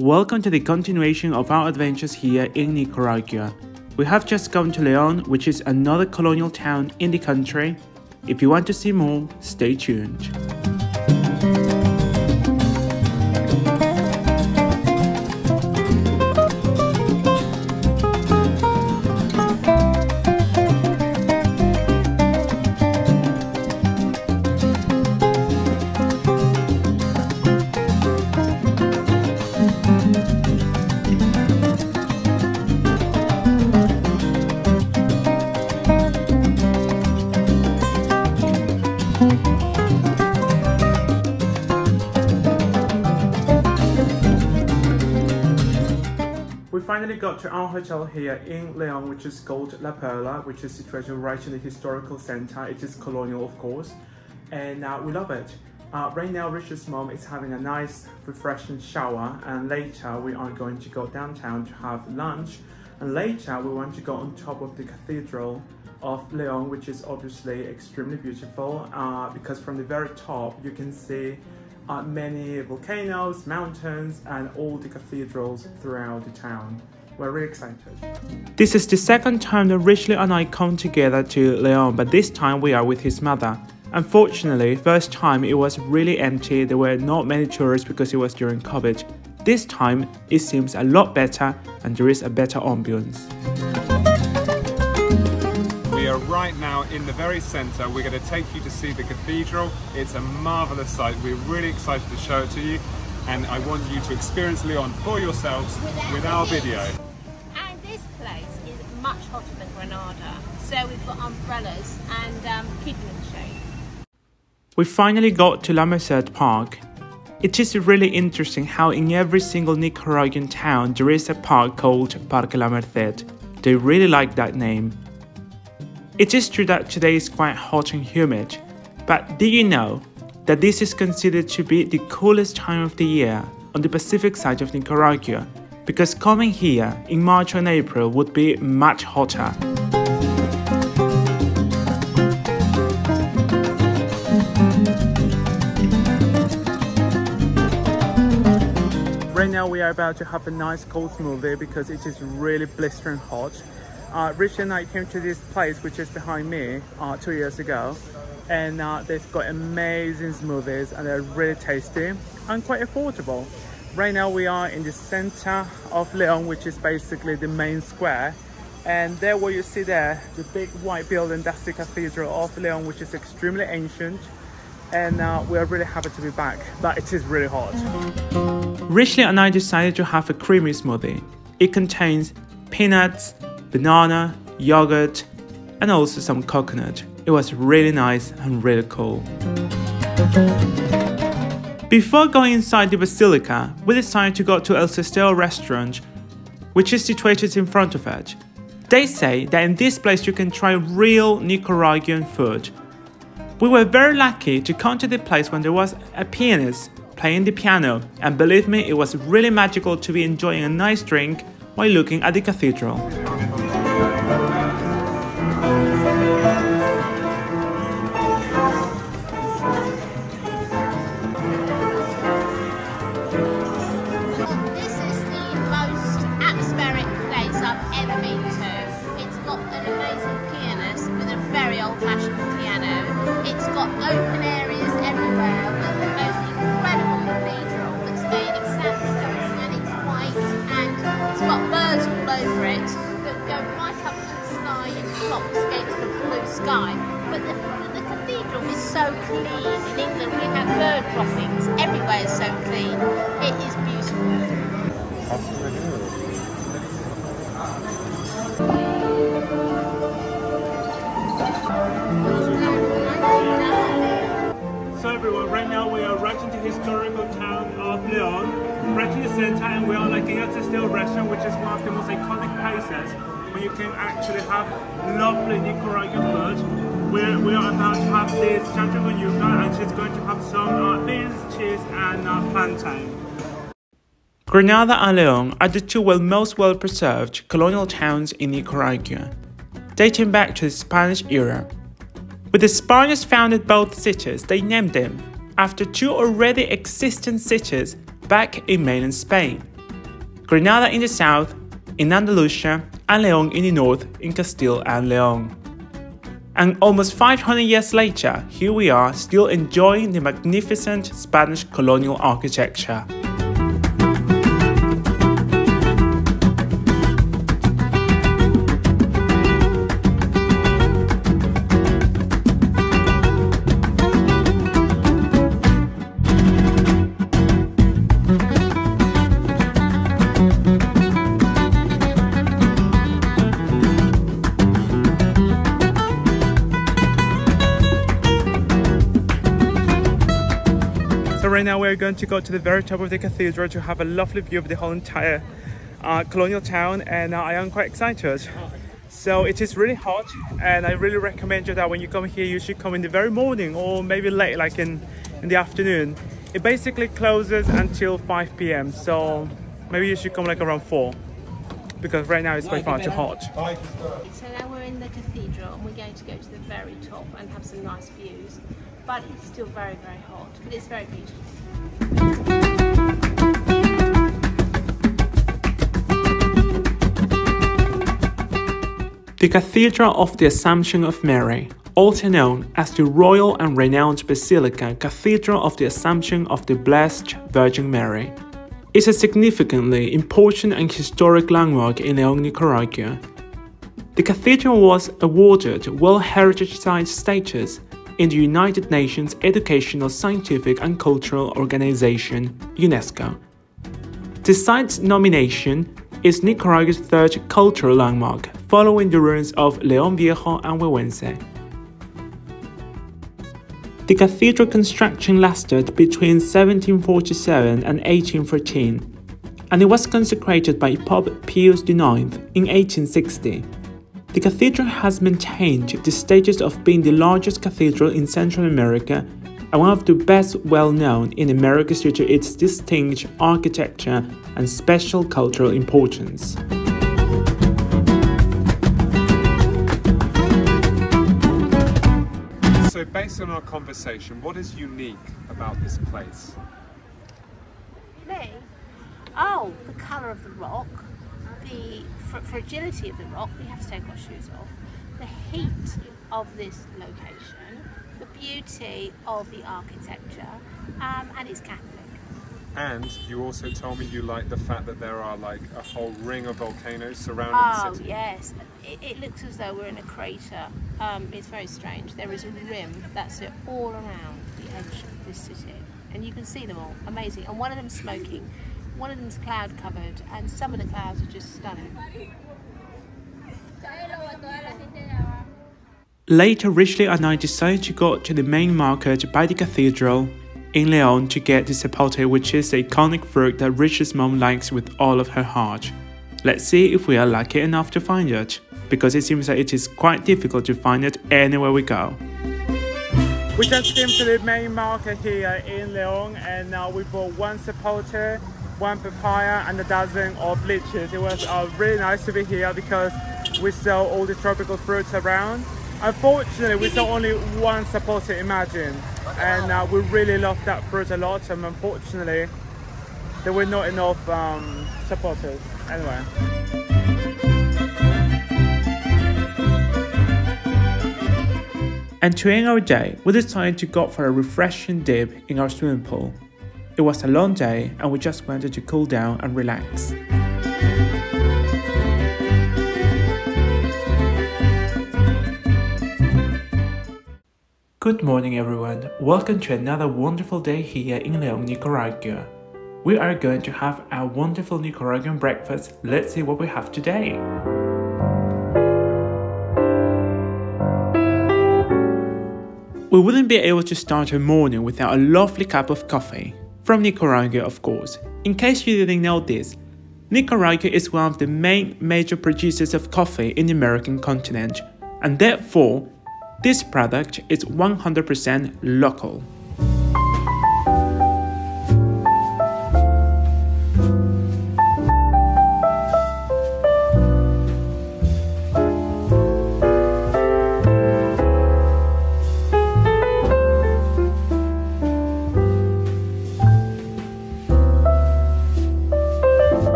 Welcome to the continuation of our adventures here in Nicaragua. We have just gone to Leon, which is another colonial town in the country. If you want to see more, stay tuned. We finally got to our hotel here in Leon, which is called La Perla, which is situated right in the historical center. It is colonial, of course, and we love it. Right now, Richard's mom is having a nice, refreshing shower, and later we are going to go downtown to have lunch, and later we want to go on top of the Cathedral of Leon, which is obviously extremely beautiful because from the very top you can see many volcanoes, mountains, and all the cathedrals throughout the town. We're really excited. This is the second time that Richley and I come together to Leon, but this time we are with his mother. Unfortunately, first time it was really empty. There were not many tourists because it was during COVID. This time it seems a lot better and there is a better ambience. We are right now in the very centre. We're going to take you to see the cathedral. It's a marvellous sight. We're really excited to show it to you, and I want you to experience Leon for yourselves with our video. And this place is much hotter than Granada, so we've got umbrellas and keeping in shade. We finally got to La Merced Park. It is really interesting how in every single Nicaraguan town there is a park called Parque La Merced. They really like that name. It is true that today is quite hot and humid, but did you know that this is considered to be the coolest time of the year on the Pacific side of Nicaragua, because coming here in March and April would be much hotter. Right now we are about to have a nice cold smoothie because it is really blistering hot. Rich and I came to this place which is behind me 2 years ago, and they've got amazing smoothies and they're really tasty and quite affordable. Right now we are in the center of Leon, which is basically the main square, and there what you see there, the big white building, that's the Cathedral of Leon, which is extremely ancient, and we are really happy to be back, but it is really hot. Richley and I decided to have a creamy smoothie. It contains peanuts, banana, yogurt, and also some coconut. It was really nice and really cool. Before going inside the basilica, we decided to go to El Sesteo restaurant, which is situated in front of it. They say that in this place you can try real Nicaraguan food. We were very lucky to come to the place when there was a pianist playing the piano, and believe me, it was really magical to be enjoying a nice drink while looking at the cathedral. Open areas everywhere with the most incredible cathedral that's made of sandstone, and it's white and it's got birds all over it that go right up to the sky in flocks against the blue sky. But the cathedral is so clean. In England we have bird droppings. Everywhere is so clean. It is beautiful. So everyone, right now we are right in the historical town of Leon, right in the center, and we are like in El Sesteo restaurant, which is one of the most iconic places where you can actually have lovely Nicaraguan food. We are about to have this chancho con yuca, and she's going to have some beans, cheese, and plantain. Granada and Leon are the two most well-preserved colonial towns in Nicaragua, dating back to the Spanish era. With the Spaniards founded both cities, they named them after two already existing cities back in mainland Spain. Granada in the south, in Andalusia, and Leon in the north, in Castile and Leon. And almost 500 years later, here we are still enjoying the magnificent Spanish colonial architecture. Right now we're going to go to the very top of the cathedral to have a lovely view of the whole entire colonial town, and I am quite excited. So it is really hot, and I really recommend you that when you come here you should come in the very morning or maybe late, like in the afternoon. It basically closes until 5 p.m. so maybe you should come like around 4, because right now it's by far too hot. So now we're in the cathedral and we're going to go to the very top and have some nice views. But it's still very, very hot, but it's very beautiful. The Cathedral of the Assumption of Mary, also known as the Royal and Renowned Basilica Cathedral of the Assumption of the Blessed Virgin Mary, is a significantly important and historic landmark in Leon, Nicaragua. The cathedral was awarded World Heritage Site status in the United Nations Educational, Scientific and Cultural Organization, UNESCO. The site's nomination is Nicaragua's third cultural landmark, following the ruins of León Viejo and Huehuense. The cathedral construction lasted between 1747 and 1813, and it was consecrated by Pope Pius IX in 1860. The cathedral has maintained the status of being the largest cathedral in Central America and one of the best well-known in America due to its distinct architecture and special cultural importance. So based on our conversation, what is unique about this place? Me? Oh, the colour of the rock. The fragility of the rock, we have to take our shoes off, the heat of this location, the beauty of the architecture, and it's Catholic. And you also told me you like the fact that there are like a whole ring of volcanoes surrounding the city. Oh yes, it looks as though we're in a crater. It's very strange. There is a rim that's all around the edge of this city, and you can see them all. Amazing. And one of them's smoking. One of them's cloud covered, and some of the clouds are just stunning. Later, Richley and I decided to go to the main market by the cathedral in Leon to get the zapote, which is the iconic fruit that Rich's mom likes with all of her heart. Let's see if we are lucky enough to find it, because it seems that it is quite difficult to find it anywhere we go. We just came to the main market here in Leon, and now we bought one zapote, one papaya and a dozen of lychees. It was really nice to be here because we sell all the tropical fruits around. Unfortunately, we saw only one zapote, imagine, and we really love that fruit a lot, and unfortunately there were not enough zapotes. Anyway. And to end our day, we decided to go for a refreshing dip in our swimming pool. It was a long day and we just wanted to cool down and relax. Good morning everyone, welcome to another wonderful day here in León, Nicaragua. We are going to have a wonderful Nicaraguan breakfast. Let's see what we have today. We wouldn't be able to start a morning without a lovely cup of coffee. From Nicaragua, of course. In case you didn't know this, Nicaragua is one of the main major producers of coffee in the American continent, and therefore, this product is 100% local.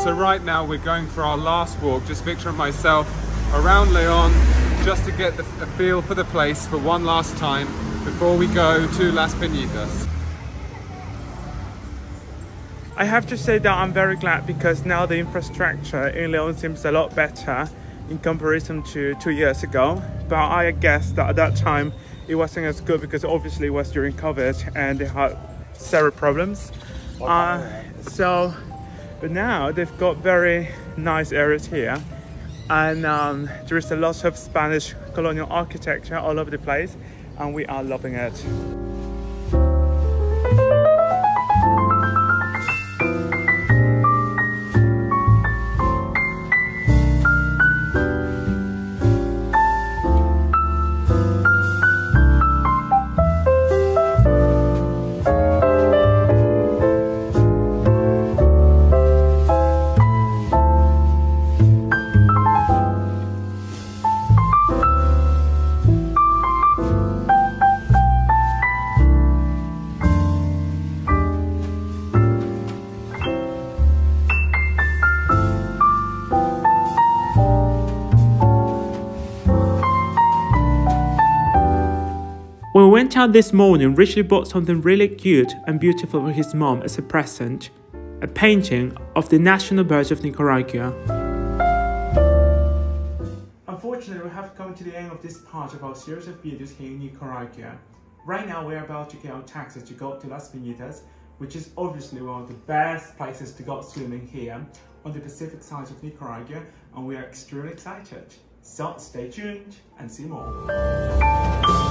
So right now we're going for our last walk, just Victor and myself, around Leon, just to get a feel for the place for one last time before we go to Las Peñitas. I have to say that I'm very glad because now the infrastructure in Leon seems a lot better in comparison to 2 years ago. But I guess that at that time it wasn't as good because obviously it was during COVID and they had several problems. But now they've got very nice areas here, and there is a lot of Spanish colonial architecture all over the place, and we are loving it. When we went out this morning, Richard bought something really cute and beautiful for his mom as a present. A painting of the national bird of Nicaragua. Unfortunately, we have come to the end of this part of our series of videos here in Nicaragua. Right now, we're about to get our taxi to go to Las Peñitas, which is obviously one of the best places to go swimming here on the Pacific side of Nicaragua, and we are extremely excited. So stay tuned and see more.